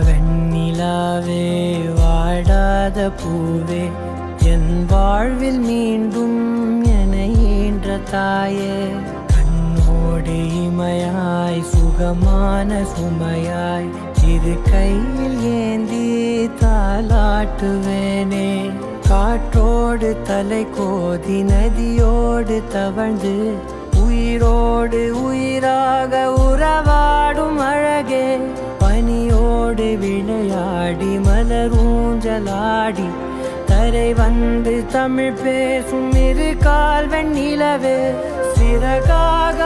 வெண்ணிலாவே வாடாத பூவே என் வாழ்வில் மீண்டும் என ஈன்ற தாயே கண்ணோடு இமையாய் சுகமான சுமையாய் இரு கையில் ஏந்தி தாலாட்டுவேனே காற்றோடு தலை கோதி நதியோடு தவழ்ந்து உயிரோடு உயிராக உறவாடும் அழகே பனியோடு விளையாடி மலர் ஊஞ்சலாடி தரை வந்து தமிழ் பேசும் இரு கால் வெண்ணிலவே சிறகாக